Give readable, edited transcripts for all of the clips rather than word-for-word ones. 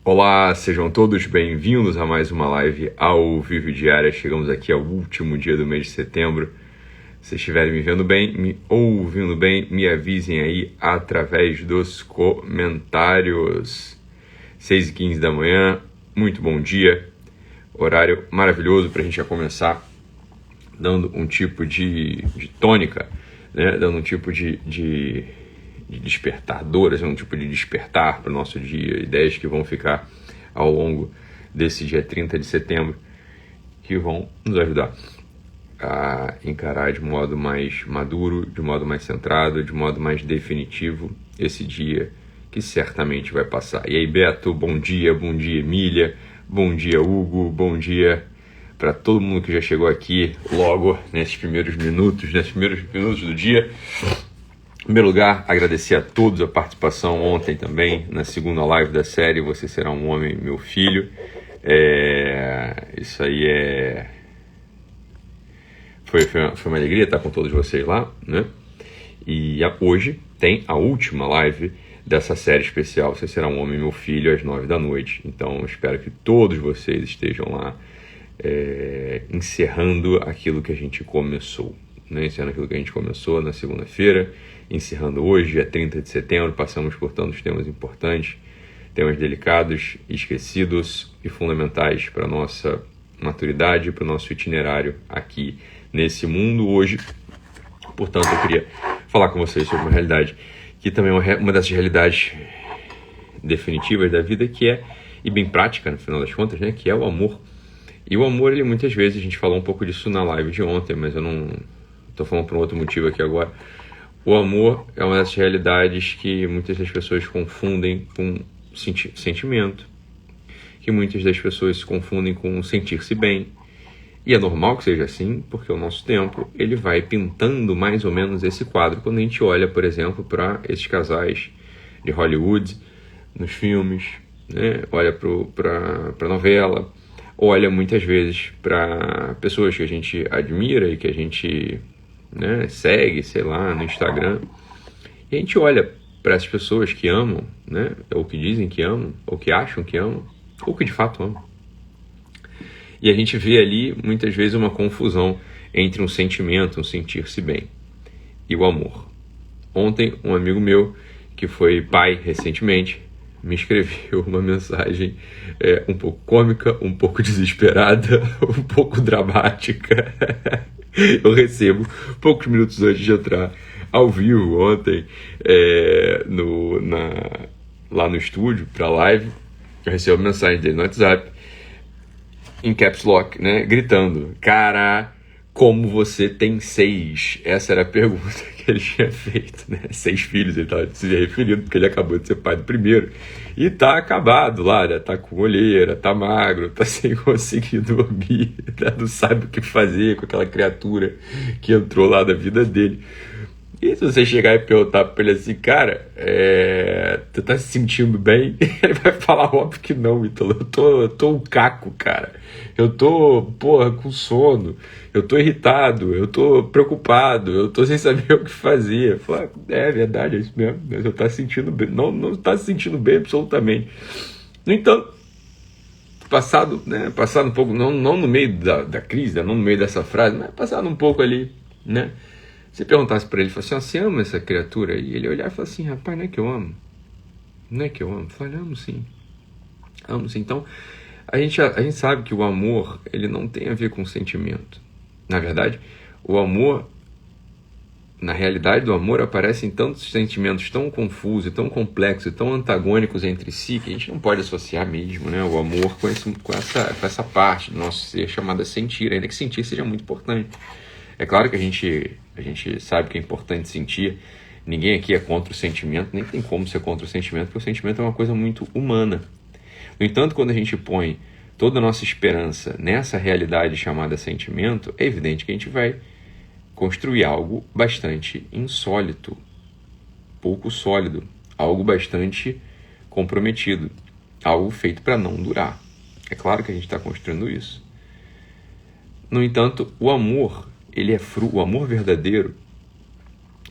Olá, sejam todos bem-vindos a mais uma live ao vivo diária. Chegamos aqui ao último dia do mês de setembro. Se estiverem me vendo bem, me ouvindo bem, me avisem aí através dos comentários. 6h15 da manhã, muito bom dia. Horário maravilhoso para a gente já começar dando um tipo de tônica, né? Dando um tipo de despertador, um tipo de despertar para o nosso dia, ideias que vão ficar ao longo desse dia 30 de setembro, que vão nos ajudar a encarar de modo mais maduro, de modo mais centrado, de modo mais definitivo esse dia que certamente vai passar. E aí, Beto, bom dia, Emília, bom dia, Hugo, bom dia para todo mundo que já chegou aqui logo nesses primeiros minutos do dia. Em primeiro lugar, agradecer a todos a participação ontem também, na segunda live da série Você Será um Homem, Meu Filho. Isso aí foi uma alegria estar com todos vocês lá, né? E hoje tem a última live dessa série especial Você Será um Homem, Meu Filho, às 9 da noite. Então, espero que todos vocês estejam lá encerrando aquilo que a gente começou, né? Encerrando aquilo que a gente começou na segunda-feira, encerrando hoje, dia 30 de setembro. Passamos por tantos temas importantes, temas delicados, esquecidos e fundamentais para a nossa maturidade, para o nosso itinerário aqui nesse mundo hoje. Portanto, eu queria falar com vocês sobre uma realidade que também é uma dessas realidades definitivas da vida, que é, e bem prática no final das contas, né, que é o amor. E o amor, ele muitas vezes, a gente falou um pouco disso na live de ontem, mas eu não estou falando por um outro motivo aqui agora. O amor é uma dessas realidades que muitas das pessoas confundem com sentimento, que muitas das pessoas se confundem com sentir-se bem. E é normal que seja assim, porque o nosso tempo ele vai pintando mais ou menos esse quadro quando a gente olha, por exemplo, para esses casais de Hollywood, nos filmes, né? Olha para a novela, olha muitas vezes para pessoas que a gente admira e que a gente, né, segue, sei lá, no Instagram. E a gente olha para essas pessoas que amam, né, ou que dizem que amam, ou que acham que amam, ou que de fato amam. E a gente vê ali, muitas vezes, uma confusão entre um sentimento, um sentir-se bem, e o amor. Ontem, um amigo meu, que foi pai recentemente, me escreveu uma mensagem um pouco cômica, um pouco desesperada, um pouco dramática. Eu recebo, poucos minutos antes de entrar ao vivo ontem, lá no estúdio, para a live, eu recebo uma mensagem dele no WhatsApp, em caps lock, né, gritando: cara, como você tem 6? Essa era a pergunta que ele tinha feito, né? 6 filhos, ele estava se referindo, porque ele acabou de ser pai do primeiro. E tá acabado lá, né? Tá com olheira, tá magro, tá sem conseguir dormir, né? Não sabe o que fazer com aquela criatura que entrou lá na vida dele. E se você chegar e perguntar pra ele assim, cara, tu tá se sentindo bem? Ele vai falar, óbvio que não, então eu tô um caco, cara. Eu tô, com sono, eu tô irritado, eu tô preocupado, eu tô sem saber o que fazer. Fala, é verdade, é isso mesmo, você tá se sentindo bem. Não tá se sentindo bem absolutamente. No entanto, passado um pouco, não no meio da crise, não no meio dessa frase, mas passado um pouco ali, né? Se perguntasse para ele, falasse assim, você ama essa criatura? E ele olhar e falar assim, rapaz, não é que eu amo? Não é que eu amo? Eu falei, amo sim. Amo sim. Então, a gente sabe que o amor, ele não tem a ver com sentimento. Na verdade, o amor, na realidade do amor, aparecem tantos sentimentos tão confusos, tão complexos, tão antagônicos entre si, que a gente não pode associar mesmo, né, o amor com essa parte do nosso ser chamada sentir, ainda que sentir seja muito importante. É claro que a gente sabe que é importante sentir. Ninguém aqui é contra o sentimento, nem tem como ser contra o sentimento, porque o sentimento é uma coisa muito humana. No entanto, quando a gente põe toda a nossa esperança nessa realidade chamada sentimento, é evidente que a gente vai construir algo bastante insólito, pouco sólido, algo bastante comprometido, algo feito para não durar. É claro que a gente está construindo isso. No entanto, o amor, o amor verdadeiro,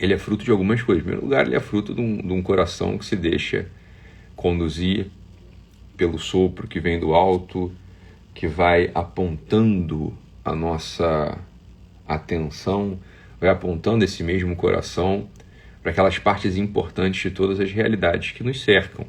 ele é fruto de algumas coisas. Em primeiro lugar, ele é fruto de um coração que se deixa conduzir pelo sopro que vem do alto, que vai apontando a nossa atenção, vai apontando esse mesmo coração para aquelas partes importantes de todas as realidades que nos cercam.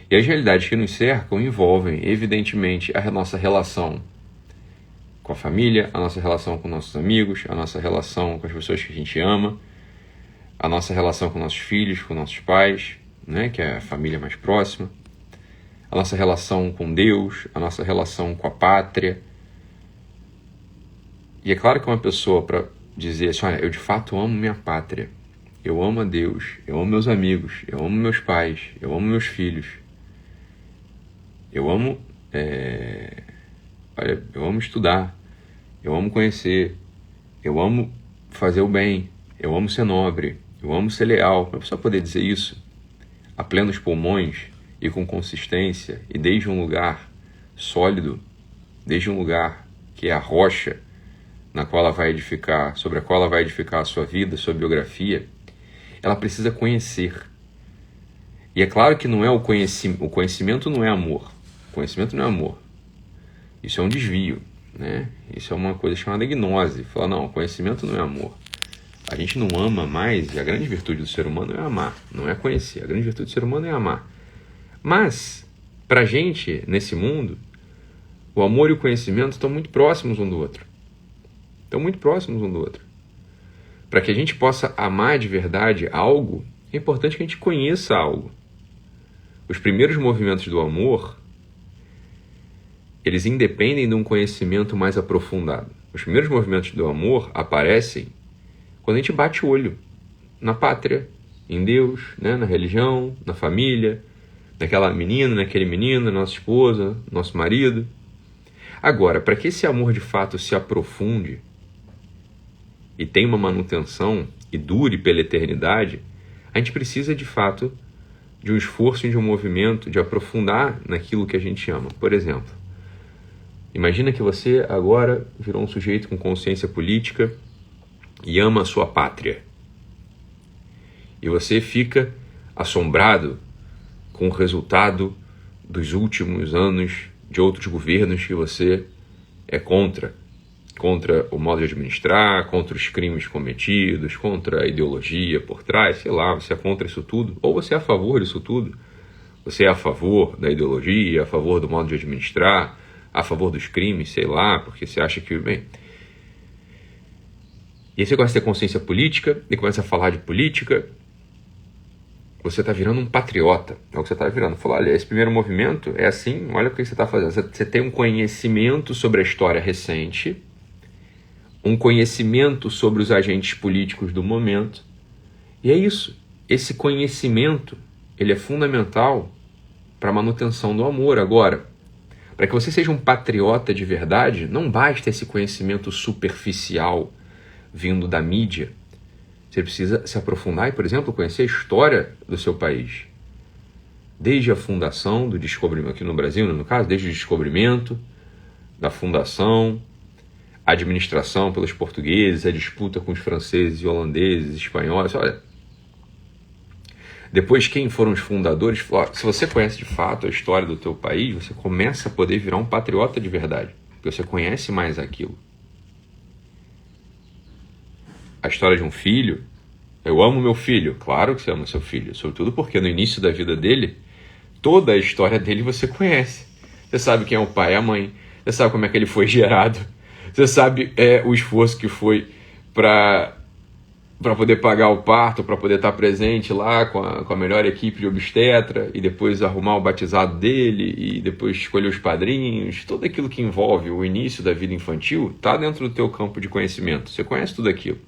E as realidades que nos cercam envolvem, evidentemente, a nossa relação com a família, a nossa relação com nossos amigos, a nossa relação com as pessoas que a gente ama, a nossa relação com nossos filhos, com nossos pais, né, que é a família mais próxima, a nossa relação com Deus, a nossa relação com a pátria. E é claro que uma pessoa, para dizer assim, olha, eu de fato amo minha pátria, eu amo a Deus, eu amo meus amigos, eu amo meus pais, eu amo meus filhos, eu amo, eu amo estudar, eu amo conhecer, eu amo fazer o bem, eu amo ser nobre, eu amo ser leal. Para a pessoa poder dizer isso a plenos pulmões e com consistência, e desde um lugar sólido, desde um lugar que é a rocha na qual ela vai edificar, sobre a qual ela vai edificar a sua vida, a sua biografia, ela precisa conhecer. E é claro que não é o conhecimento não é amor. O conhecimento não é amor. Isso é um desvio, né? Isso é uma coisa chamada gnose. Fala, não, o conhecimento não é amor. A gente não ama mais, e a grande virtude do ser humano é amar, não é conhecer. A grande virtude do ser humano é amar. Mas, pra gente, nesse mundo, o amor e o conhecimento estão muito próximos um do outro. Estão muito próximos um do outro. Para que a gente possa amar de verdade algo, é importante que a gente conheça algo. Os primeiros movimentos do amor, eles independem de um conhecimento mais aprofundado. Os primeiros movimentos do amor aparecem quando a gente bate o olho na pátria, em Deus, né? Na religião, na família, naquela menina, naquele menino, na nossa esposa, nosso marido. Agora, para que esse amor de fato se aprofunde e tenha uma manutenção e dure pela eternidade, a gente precisa de fato de um esforço e de um movimento de aprofundar naquilo que a gente ama. Por exemplo, imagina que você agora virou um sujeito com consciência política e ama a sua pátria. E você fica assombrado com o resultado dos últimos anos de outros governos que você é contra o modo de administrar, contra os crimes cometidos, contra a ideologia por trás, sei lá, você é contra isso tudo, ou você é a favor disso tudo. Você é a favor da ideologia, a favor do modo de administrar, a favor dos crimes, sei lá, porque você acha que, bem... E aí você começa a ter consciência política, e começa a falar de política, você está virando um patriota, é o que você está virando. Falou, olha, esse primeiro movimento é assim, olha o que você está fazendo. Você tem um conhecimento sobre a história recente, um conhecimento sobre os agentes políticos do momento, e é isso. Esse conhecimento, ele é fundamental para a manutenção do amor. Agora, para que você seja um patriota de verdade, não basta esse conhecimento superficial vindo da mídia. Você precisa se aprofundar e, por exemplo, conhecer a história do seu país. Desde a fundação, do descobrimento, aqui no Brasil, no caso, desde o descobrimento, da fundação, a administração pelos portugueses, a disputa com os franceses e holandeses, espanhóis. Olha, depois quem foram os fundadores, se você conhece de fato a história do teu país, você começa a poder virar um patriota de verdade, porque você conhece mais aquilo. A história de um filho, eu amo meu filho, claro que você ama seu filho, sobretudo porque no início da vida dele, toda a história dele você conhece. Você sabe quem é o pai e a mãe, você sabe como é que ele foi gerado, você sabe o esforço que foi para poder pagar o parto, para poder estar presente lá com a melhor equipe de obstetra, e depois arrumar o batizado dele, e depois escolher os padrinhos, tudo aquilo que envolve o início da vida infantil está dentro do teu campo de conhecimento, você conhece tudo aquilo.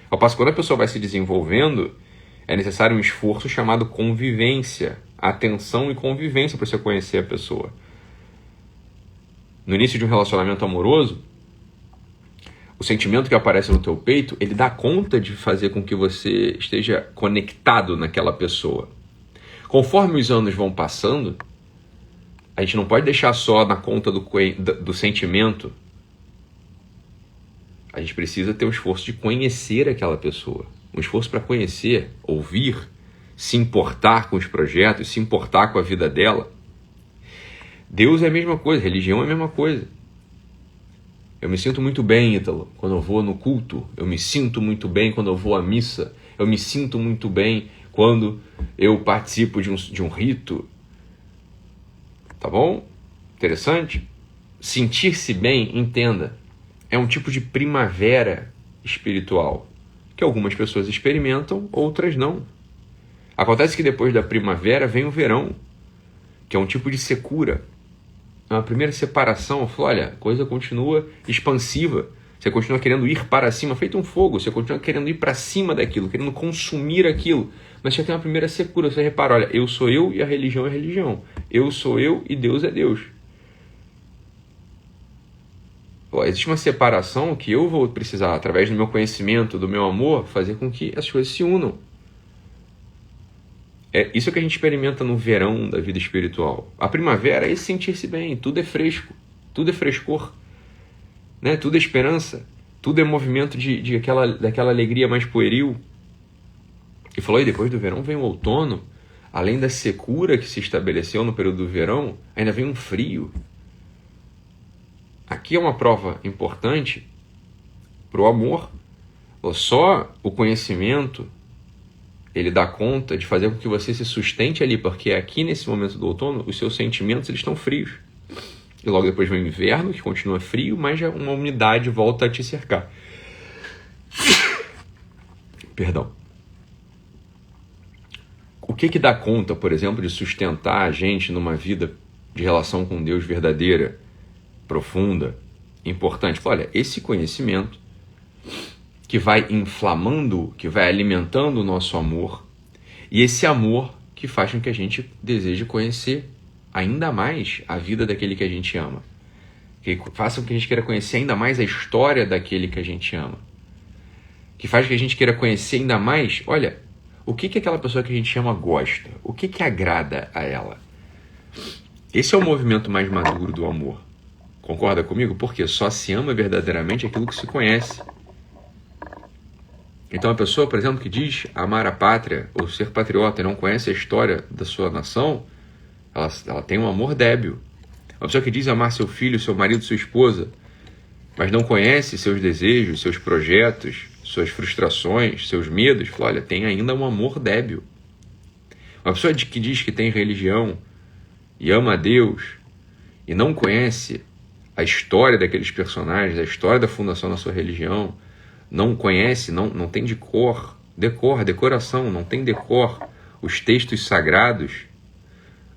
Ao passo que quando a pessoa vai se desenvolvendo, é necessário um esforço chamado convivência, atenção e convivência para você conhecer a pessoa. No início de um relacionamento amoroso, o sentimento que aparece no teu peito, ele dá conta de fazer com que você esteja conectado naquela pessoa. Conforme os anos vão passando, a gente não pode deixar só na conta do sentimento. A gente precisa ter um esforço de conhecer aquela pessoa. Um esforço para conhecer, ouvir, se importar com os projetos, se importar com a vida dela. Deus é a mesma coisa, religião é a mesma coisa. Eu me sinto muito bem, Ítalo, quando eu vou no culto. Eu me sinto muito bem quando eu vou à missa. Eu me sinto muito bem quando eu participo de um rito. Tá bom? Interessante? Sentir-se bem, entenda, é um tipo de primavera espiritual que algumas pessoas experimentam, outras não. Acontece que depois da primavera vem o verão, que é um tipo de secura. É uma primeira separação. Eu falo, olha, a coisa continua expansiva. Você continua querendo ir para cima, feito um fogo. Você continua querendo ir para cima daquilo, querendo consumir aquilo. Mas já tem uma primeira secura. Você repara, olha, eu sou eu e a religião é religião. Eu sou eu e Deus é Deus. Existe uma separação que eu vou precisar, através do meu conhecimento, do meu amor, fazer com que as coisas se unam. É isso que a gente experimenta no verão da vida espiritual. A primavera é esse sentir-se bem, tudo é fresco, tudo é frescor, né? Tudo é esperança, tudo é movimento daquela alegria mais pueril. E falou, e depois do verão vem o outono, além da secura que se estabeleceu no período do verão, ainda vem um frio. Aqui é uma prova importante para o amor. Só o conhecimento ele dá conta de fazer com que você se sustente ali, porque aqui nesse momento do outono os seus sentimentos eles estão frios. E logo depois vem o inverno, que continua frio, mas já uma umidade volta a te cercar. Perdão. O que dá conta, por exemplo, de sustentar a gente numa vida de relação com Deus verdadeira, profunda, importante? Olha, esse conhecimento que vai inflamando, que vai alimentando o nosso amor, e esse amor que faz com que a gente deseje conhecer ainda mais a vida daquele que a gente ama, que faça com que a gente queira conhecer ainda mais a história daquele que a gente ama, que faz com que a gente queira conhecer ainda mais, olha, o que aquela pessoa que a gente ama gosta, o que agrada a ela. Esse é o movimento mais maduro do amor. Concorda comigo? Porque só se ama verdadeiramente aquilo que se conhece. Então a pessoa, por exemplo, que diz amar a pátria ou ser patriota e não conhece a história da sua nação, ela tem um amor débil. A pessoa que diz amar seu filho, seu marido, sua esposa, mas não conhece seus desejos, seus projetos, suas frustrações, seus medos, fala, olha, tem ainda um amor débil. Uma pessoa que diz que tem religião e ama a Deus e não conhece a história daqueles personagens, a história da fundação da sua religião, não conhece, não tem decoração, não tem decor, os textos sagrados,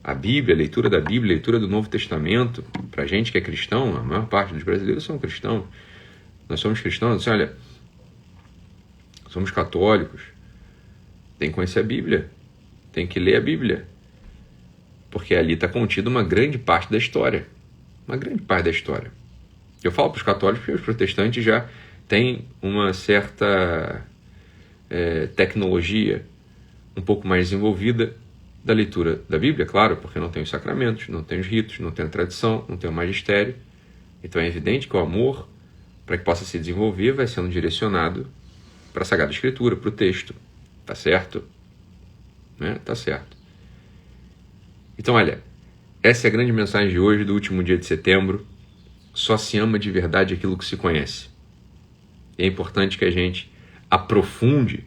a Bíblia, a leitura da Bíblia, a leitura do Novo Testamento, para a gente que é cristão, a maior parte dos brasileiros são cristãos, nós somos cristãos, assim, olha, somos católicos, tem que conhecer a Bíblia, tem que ler a Bíblia, porque ali está contida uma grande parte da história, Eu falo para os católicos porque os protestantes já têm uma certa tecnologia um pouco mais desenvolvida da leitura da Bíblia, claro, porque não tem os sacramentos, não tem os ritos, não tem a tradição, não tem o magistério. Então é evidente que o amor, para que possa se desenvolver, vai sendo direcionado para a Sagrada Escritura, para o texto. Tá certo? Né? Tá certo. Então, olha, essa é a grande mensagem de hoje, do último dia de setembro. Só se ama de verdade aquilo que se conhece. E é importante que a gente aprofunde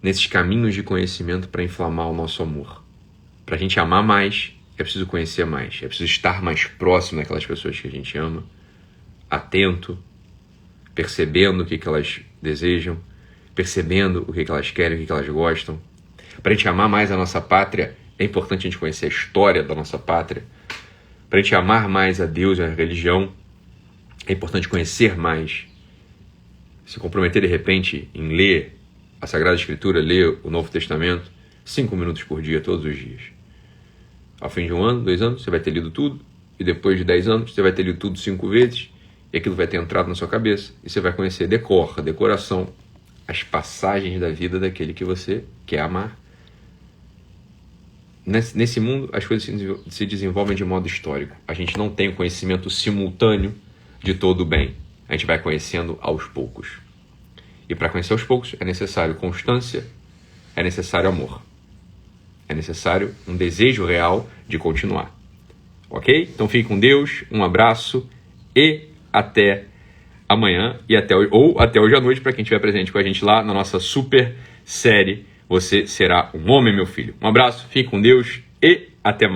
nesses caminhos de conhecimento para inflamar o nosso amor. Para a gente amar mais, é preciso conhecer mais, é preciso estar mais próximo daquelas pessoas que a gente ama, atento, percebendo o que elas desejam, percebendo o que elas querem, o que elas gostam. Para a gente amar mais a nossa pátria, é importante a gente conhecer a história da nossa pátria. Para a gente amar mais a Deus e a religião, é importante conhecer mais. Se comprometer, de repente, em ler a Sagrada Escritura, ler o Novo Testamento, 5 minutos por dia, todos os dias. Ao fim de 1 ano, 2 anos, você vai ter lido tudo. E depois de 10 anos, você vai ter lido tudo 5 vezes. E aquilo vai ter entrado na sua cabeça. E você vai conhecer decoração, as passagens da vida daquele que você quer amar. Nesse mundo, as coisas se desenvolvem de modo histórico. A gente não tem o conhecimento simultâneo de todo o bem. A gente vai conhecendo aos poucos. E para conhecer aos poucos é necessário constância, é necessário amor. É necessário um desejo real de continuar. Ok? Então fique com Deus, um abraço e até amanhã ou até hoje à noite para quem estiver presente com a gente lá na nossa super série Você Será um Homem, Meu Filho. Um abraço, fique com Deus e até mais.